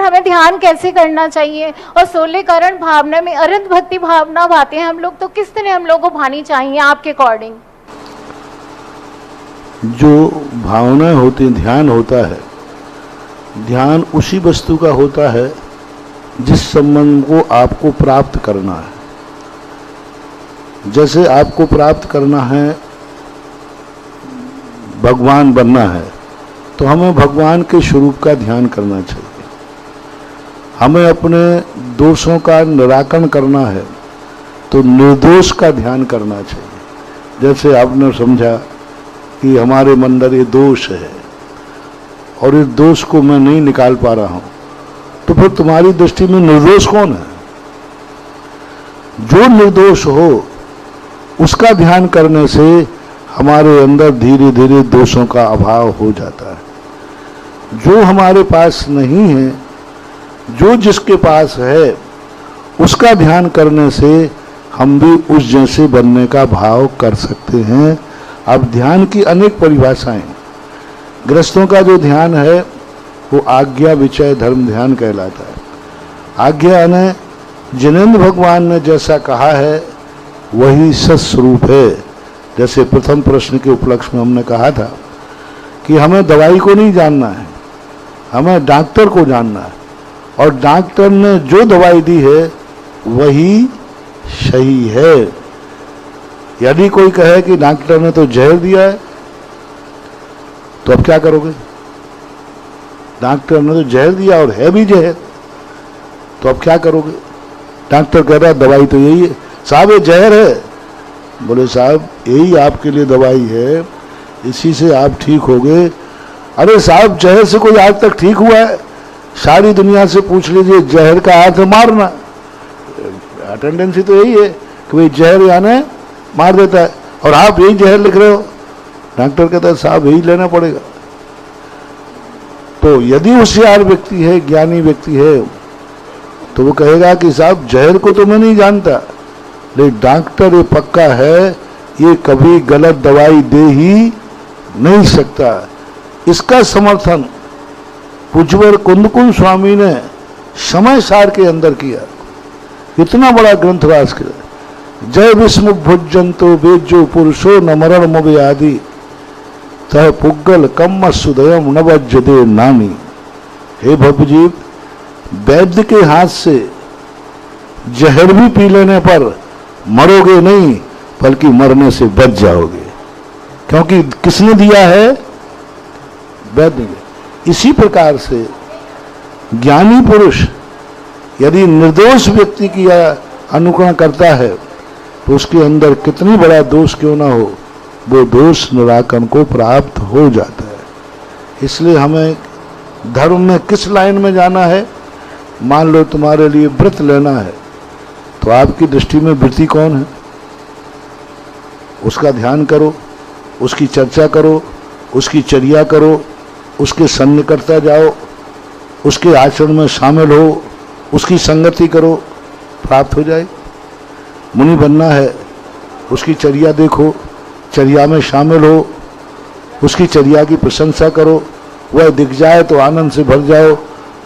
हमें ध्यान कैसे करना चाहिए, और 16 करण भावना में अरंत भक्ति भावना भाते हैं हम लोग, तो किस तरह हम लोग को भानी चाहिए आपके अकॉर्डिंग? जो भावनाएं होती, ध्यान होता है, ध्यान उसी वस्तु का होता है जिस संबंध को आपको प्राप्त करना है। जैसे आपको प्राप्त करना है, भगवान बनना है, तो हमें भगवान के स्वरूप का ध्यान करना चाहिए। हमें अपने दोषों का निराकरण करना है तो निर्दोष का ध्यान करना चाहिए। जैसे आपने समझा कि हमारे अंदर ये दोष है और इस दोष को मैं नहीं निकाल पा रहा हूं, तो फिर तुम्हारी दृष्टि में निर्दोष कौन है? जो निर्दोष हो उसका ध्यान करने से हमारे अंदर धीरे धीरे दोषों का अभाव हो जाता है। जो हमारे पास नहीं है, जो जिसके पास है, उसका ध्यान करने से हम भी उस जैसे बनने का भाव कर सकते हैं। अब ध्यान की अनेक परिभाषाएं। गृहस्थों का जो ध्यान है वो आज्ञा विचय धर्म ध्यान कहलाता है। आज्ञा ने जिनेंद्र भगवान ने जैसा कहा है वही सत्स्वरूप है। जैसे प्रथम प्रश्न के उपलक्ष्य में हमने कहा था कि हमें दवाई को नहीं जानना है, हमें डॉक्टर को जानना है, और डॉक्टर ने जो दवाई दी है वही सही है। यदि कोई कहे कि डॉक्टर ने तो जहर दिया है, तो अब क्या करोगे? डॉक्टर ने तो जहर दिया और है भी जहर, तो अब क्या करोगे? डॉक्टर कह रहा है दवाई तो यही है। साहब ये जहर है। बोले साहब यही आपके लिए दवाई है, इसी से आप ठीक होगे। अरे साहब जहर से कोई आज तक ठीक हुआ है? सारी दुनिया से पूछ लीजिए, जहर का अर्थ मारना। टेंडेंसी तो यही है कि भाई जहर यानी मार देता है, और आप यही जहर लिख रहे हो। डॉक्टर कहता है साहब यही लेना पड़ेगा। तो यदि होशियार व्यक्ति है, ज्ञानी व्यक्ति है, तो वो कहेगा कि साहब जहर को तो मैं नहीं जानता, लेकिन डॉक्टर ये पक्का है ये कभी गलत दवाई दे ही नहीं सकता। इसका समर्थन पूज्यवर कुंदकुंज स्वामी ने समय सार के अंदर किया। इतना बड़ा ग्रंथ रास किया। जय विस्मुख भुजंतो वेज्यो पुरुषो न मरण मुवे आदि तह पुग्गल कम्म सुदयम नवज्जदे नानी। हे भवजीव, वैद्य के हाथ से जहर भी पी लेने पर मरोगे नहीं, बल्कि मरने से बच जाओगे, क्योंकि किसने दिया है? वैद्य ने। इसी प्रकार से ज्ञानी पुरुष यदि निर्दोष व्यक्ति की अनुकरण करता है तो उसके अंदर कितनी बड़ा दोष क्यों ना हो, वो दोष निराकरण को प्राप्त हो जाता है। इसलिए हमें धर्म में किस लाइन में जाना है? मान लो तुम्हारे लिए व्रत लेना है, तो आपकी दृष्टि में व्रती कौन है? उसका ध्यान करो, उसकी चर्चा करो, उसकी चर्या करो, उसके संग करता जाओ, उसके आचरण में शामिल हो, उसकी संगति करो, प्राप्त हो जाए। मुनि बनना है, उसकी चर्या देखो, चर्या में शामिल हो, उसकी चर्या की प्रशंसा करो, वह दिख जाए तो आनंद से भर जाओ।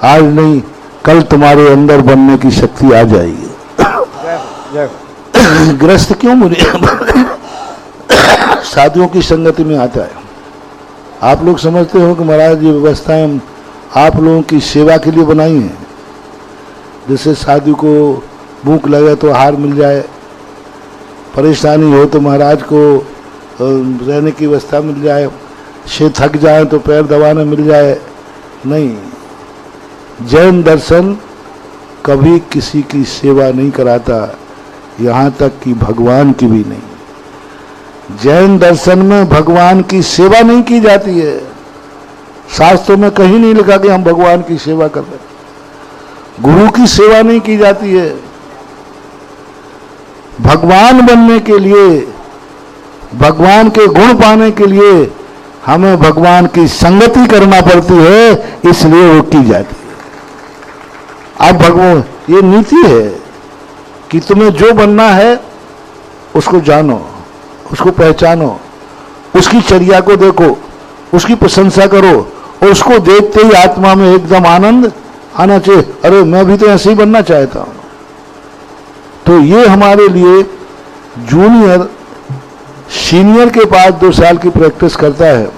आज नहीं कल तुम्हारे अंदर बनने की शक्ति आ जाएगी। गृहस्थ क्यों मुनि साधुओं की संगति में आता है? आप लोग समझते हो कि महाराज ये व्यवस्थाएं आप लोगों की सेवा के लिए बनाई हैं। जैसे साधु को भूख लगे तो आहार मिल जाए, परेशानी हो तो महाराज को रहने की व्यवस्था मिल जाए, से थक जाए तो पैर दबाने मिल जाए। नहीं, जैन दर्शन कभी किसी की सेवा नहीं कराता, यहाँ तक कि भगवान की भी नहीं। जैन दर्शन में भगवान की सेवा नहीं की जाती है। शास्त्रों में कहीं नहीं लिखा कि हम भगवान की सेवा कर रहे हैं। गुरु की सेवा नहीं की जाती है। भगवान बनने के लिए, भगवान के गुण पाने के लिए हमें भगवान की संगति करना पड़ती है, इसलिए वो की जाती है। अब भगवान ये नीति है कि तुम्हें जो बनना है उसको जानो, उसको पहचानो, उसकी चर्या को देखो, उसकी प्रशंसा करो, और उसको देखते ही आत्मा में एकदम आनंद आना चाहिए, अरे मैं भी तो ऐसे ही बनना चाहता हूं। तो ये हमारे लिए जूनियर सीनियर के पास 2 साल की प्रैक्टिस करता है,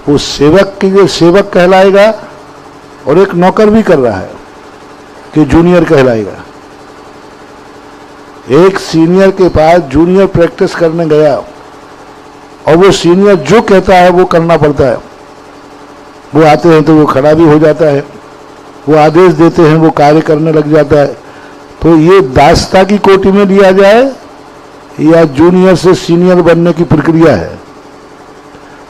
वो सेवक के सेवक कहलाएगा, और एक नौकर भी कर रहा है कि जूनियर कहलाएगा। एक सीनियर के पास जूनियर प्रैक्टिस करने गया और वो सीनियर जो कहता है वो करना पड़ता है। वो आते हैं तो वो खड़ा भी हो जाता है, वो आदेश देते हैं वो कार्य करने लग जाता है। तो ये दासता की कोटि में लिया जाए या जूनियर से सीनियर बनने की प्रक्रिया है।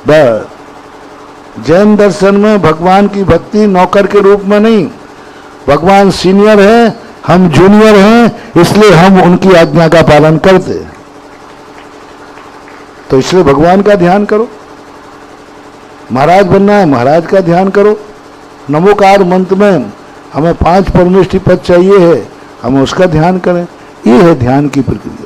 बस जैन दर्शन में भगवान की भक्ति नौकर के रूप में नहीं, भगवान सीनियर है, हम जूनियर हैं, इसलिए हम उनकी आज्ञा का पालन करते। तो इसलिए भगवान का ध्यान करो, महाराज बनना है महाराज का ध्यान करो। नमोकार मंत्र में हमें 5 परमेष्टि पद चाहिए है, हमें उसका ध्यान करें। ये है ध्यान की प्रक्रिया।